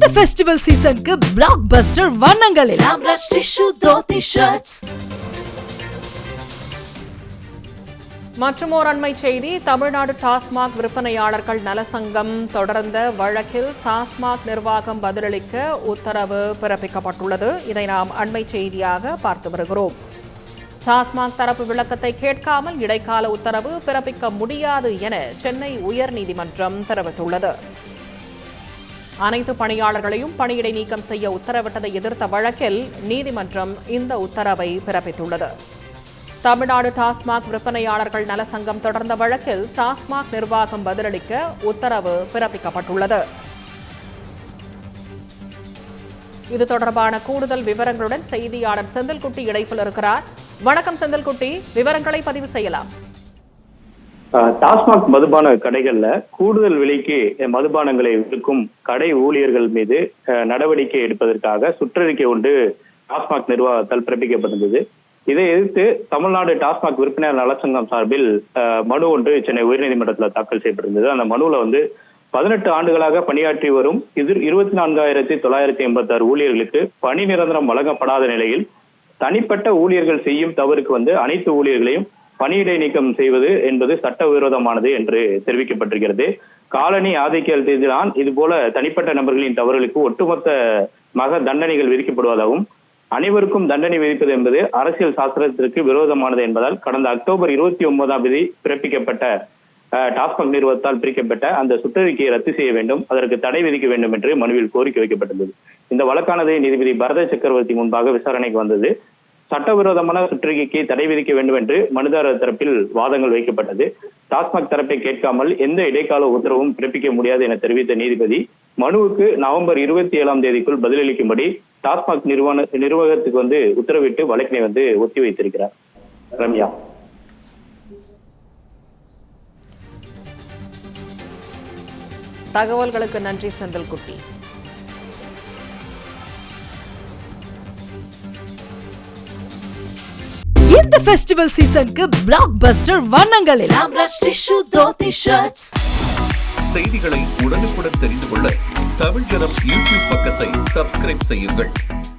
இந்த ஃபெஸ்டிவல் சீசனுக்கு பிளாக் பஸ்டர் வண்ணங்களில் ராம்ராஜ் டிஷ்யூ தோத்தி ஷர்ட்ஸ். மற்றுமோர் அண்மை செய்தி. தமிழ்நாடு டாஸ்மாக் விற்பனையாளர்கள் நலசங்கம் தொடர்ந்த வழக்கில் டாஸ்மாக் நிர்வாகம் பதிலளிக்க உத்தரவு பிறப்பிக்கப்பட்டுள்ளது. இதை நாம் அண்மை செய்தியாக பார்த்து வருகிறோம். டாஸ்மாக் தரப்பு விளக்கத்தை கேட்காமல் இடைக்கால உத்தரவு பிறப்பிக்க முடியாது என சென்னை உயர்நீதிமன்றம் தெரிவித்துள்ளது. அனைத்து பணியாளர்களையும் பணியிடை நீக்கம் செய்ய உத்தரவிட்டதை எதிர்த்த வழக்கில் நீதிமன்றம் இந்த உத்தரவை பிறப்பித்துள்ளது. தமிழ்நாடு டாஸ்மாக் விற்பனையாளர்கள் நலசங்கம் தொடர்ந்த வழக்கில் டாஸ்மாக் நிர்வாகம் பதிலளிக்க உத்தரவு பிறப்பிக்கப்பட்டுள்ளது. இது தொடர்பான கூடுதல் விவரங்களுடன் செய்தியாளர் செந்தில்குட்டி இணைப்பில் இருக்கிறார். வணக்கம் செந்தில்குட்டி, விவரங்களை பதிவு செய்யலாம். டாஸ்மாக் மதுபான கடைகள்ல கூடுதல் விலைக்கு மதுபானங்களை விற்கும் கடை ஊழியர்கள் மீது நடவடிக்கை எடுப்பதற்காக சுற்றறிக்கை ஒன்று டாஸ்மாக் நிர்வாகத்தால் பிறப்பிக்கப்பட்டிருந்தது. இதை எதிர்த்து தமிழ்நாடு டாஸ்மாக் விற்பனையாளர் நலச்சங்கம் சார்பில் மனு ஒன்று சென்னை உயர்நீதிமன்றத்தில் தாக்கல் செய்யப்பட்டிருந்தது. அந்த மனுவில் 18 ஆண்டுகளாக பணியாற்றி வரும் 24,986 ஊழியர்களுக்கு பணி நிரந்தரம் வழங்கப்படாத நிலையில் தனிப்பட்ட ஊழியர்கள் செய்யும் தவறுக்கு அனைத்து ஊழியர்களையும் பணியிடை நீக்கம் செய்வது என்பது சட்டவிரோதமானது என்று தெரிவிக்கப்பட்டிருக்கிறது. காலனி ஆதிக்கத்தில்தான் இதுபோல தனிப்பட்ட நபர்களின் தவறுகளுக்கு ஒட்டுமொத்தமாக தண்டனைகள் விதிக்கப்படுவதாகவும் அனைவருக்கும் தண்டனை விதிப்பது என்பது அரசியல் சாஸ்திரத்திற்கு விரோதமானது என்பதால் கடந்த அக்டோபர் 29 பிறப்பிக்கப்பட்ட டாஸ்மாக் நிறுவனத்தால் பிரிக்கப்பட்ட அந்த சுற்றறிக்கையை ரத்து செய்ய வேண்டும், அதற்கு தடை விதிக்க வேண்டும் என்று மனுவில் கோரிக்கை வைக்கப்பட்டுள்ளது. இந்த வழக்கானது நீதிபதி பரத சக்கரவர்த்தி முன்பாக விசாரணைக்கு வந்தது. சட்டவிரோதமான சுற்றறிக்கைக்கு தடை விதிக்க வேண்டும் என்று மனுதாரர் தரப்பில் வாதங்கள் வைக்கப்பட்டது. டாஸ்மாக் தரப்பை கேட்காமல் எந்த இடைக்கால உத்தரவும் பிறப்பிக்க முடியாது என தெரிவித்த நீதிபதி மனுவுக்கு நவம்பர் 27 பதிலளிக்கும்படி டாஸ்மாக் நிர்வாகத்துக்கு உத்தரவிட்டு வழக்கினை ஒத்தி வைத்திருக்கிறார். ரம்யா. தகவல்களுக்கு நன்றி செந்தில்குட்டி. இந்த ஃபெஸ்டிவல் சீசனுக்கு பிளாக் பஸ்டர் வண்ணங்களில் ராம்ராஜ் டிஷ்யூ தோத்தி ஷர்ட்ஸ். செய்திகளை உடனுக்குடன் தெரிந்து கொள்ள தமிழ் ஜனம் யூடியூப் பக்கத்தை சப்ஸ்கிரைப் செய்யுங்கள்.